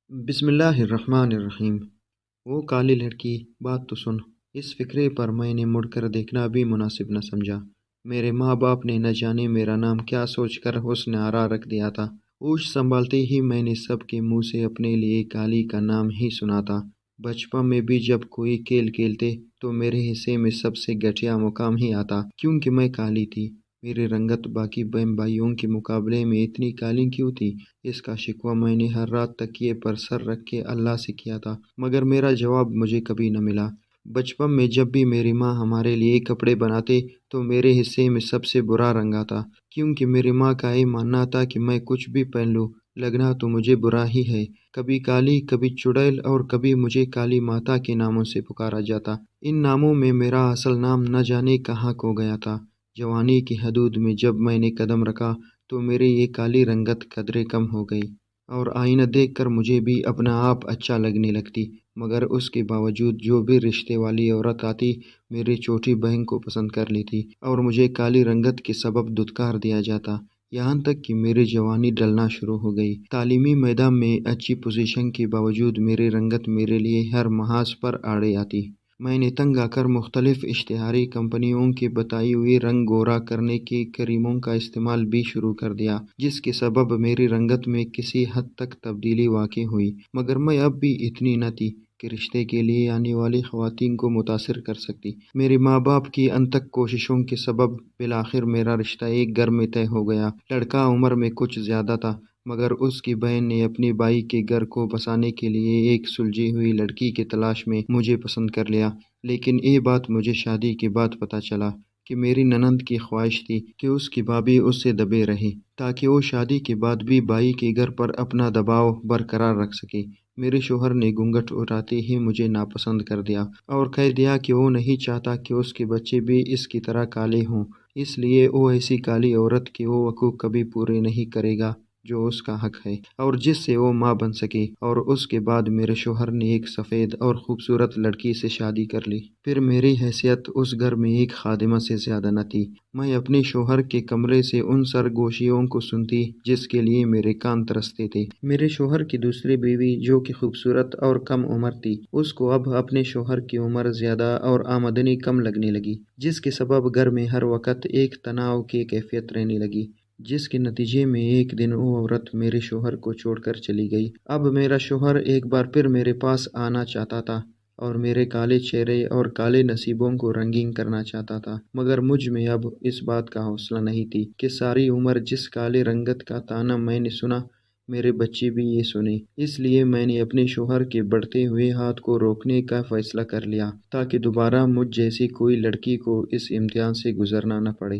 بسم اللہ الرحمن الرحیم۔ وہ کالی لڑکی، بات تو سن۔ اس فکرے پر میں نے مڑ کر دیکھنا بھی مناسب نہ سمجھا۔ میرے ماں باپ نے نہ جانے میرا نام کیا سوچ کر حسن آرا رکھ دیا تھا۔ ہوش سنبھالتے ہی میں نے سب کے منہ سے اپنے لیے کالی کا نام ہی سنا تھا۔ بچپن میں بھی جب کوئی کھیل کھیلتے تو میرے حصے میں سب سے گھٹیا مقام ہی آتا، کیونکہ میں کالی تھی۔ میری رنگت باقی بہن بھائیوں کے مقابلے میں اتنی کالی کیوں تھی؟ اس کا شکوہ میں نے ہر رات تکیے پر سر رکھ کے اللہ سے کیا تھا، مگر میرا جواب مجھے کبھی نہ ملا۔ بچپن میں جب بھی میری ماں ہمارے لیے کپڑے بناتے تو میرے حصے میں سب سے برا رنگ آتا، کیونکہ میری ماں کا یہ ماننا تھا کہ میں کچھ بھی پہن لوں، لگنا تو مجھے برا ہی ہے۔ کبھی کالی، کبھی چڑیل اور کبھی مجھے کالی ماتا کے ناموں سے پکارا جاتا۔ ان ناموں میں میرا اصل نام نہ جانے کہاں کھو گیا تھا۔ جوانی کی حدود میں جب میں نے قدم رکھا تو میری یہ کالی رنگت قدرے کم ہو گئی، اور آئینہ دیکھ کر مجھے بھی اپنا آپ اچھا لگنے لگتی۔ مگر اس کے باوجود جو بھی رشتے والی عورت آتی میری چھوٹی بہن کو پسند کر لیتی، اور مجھے کالی رنگت کے سبب دھتکار دیا جاتا، یہاں تک کہ میری جوانی ڈلنا شروع ہو گئی۔ تعلیمی میدان میں اچھی پوزیشن کے باوجود میری رنگت میرے لیے ہر محاذ پر آڑے آتی۔ میں نے تنگ آ کر مختلف اشتہاری کمپنیوں کے بتائی ہوئی رنگ گورا کرنے کے کریموں کا استعمال بھی شروع کر دیا، جس کے سبب میری رنگت میں کسی حد تک تبدیلی واقع ہوئی، مگر میں اب بھی اتنی نہ تھی کہ رشتے کے لیے آنے والی خواتین کو متاثر کر سکتی۔ میرے ماں باپ کی انتھک کوششوں کے سبب بالآخر میرا رشتہ ایک گھر میں طے ہو گیا۔ لڑکا عمر میں کچھ زیادہ تھا، مگر اس کی بہن نے اپنی بھائی کے گھر کو بسانے کے لیے ایک سلجھی ہوئی لڑکی کی تلاش میں مجھے پسند کر لیا۔ لیکن یہ بات مجھے شادی کے بعد پتہ چلا کہ میری نند کی خواہش تھی کہ اس کی بھابھی اس سے دبے رہے، تاکہ وہ شادی کے بعد بھی بھائی کے گھر پر اپنا دباؤ برقرار رکھ سکے۔ میرے شوہر نے گھونگھٹ اٹھاتے ہی مجھے ناپسند کر دیا اور کہہ دیا کہ وہ نہیں چاہتا کہ اس کے بچے بھی اس کی طرح کالے ہوں، اس لیے وہ ایسی کالی عورت کے وہ حقوق کبھی پورے نہیں کرے گا جو اس کا حق ہے اور جس سے وہ ماں بن سکے۔ اور اس کے بعد میرے شوہر نے ایک سفید اور خوبصورت لڑکی سے شادی کر لی۔ پھر میری حیثیت اس گھر میں ایک خادمہ سے زیادہ نہ تھی۔ میں اپنے شوہر کے کمرے سے ان سرگوشیوں کو سنتی جس کے لیے میرے کان ترستے تھے۔ میرے شوہر کی دوسری بیوی جو کہ خوبصورت اور کم عمر تھی، اس کو اب اپنے شوہر کی عمر زیادہ اور آمدنی کم لگنے لگی، جس کے سبب گھر میں ہر وقت ایک تناؤ کی کیفیت رہنے لگی، جس کے نتیجے میں ایک دن وہ عورت میرے شوہر کو چھوڑ کر چلی گئی۔ اب میرا شوہر ایک بار پھر میرے پاس آنا چاہتا تھا اور میرے کالے چہرے اور کالے نصیبوں کو رنگین کرنا چاہتا تھا، مگر مجھ میں اب اس بات کا حوصلہ نہیں تھی کہ ساری عمر جس کالے رنگت کا طعنہ میں نے سنا، میرے بچے بھی یہ سنیں۔ اس لیے میں نے اپنے شوہر کے بڑھتے ہوئے ہاتھ کو روکنے کا فیصلہ کر لیا، تاکہ دوبارہ مجھ جیسی کوئی لڑکی کو اس امتحان سے گزرنا نہ پڑے۔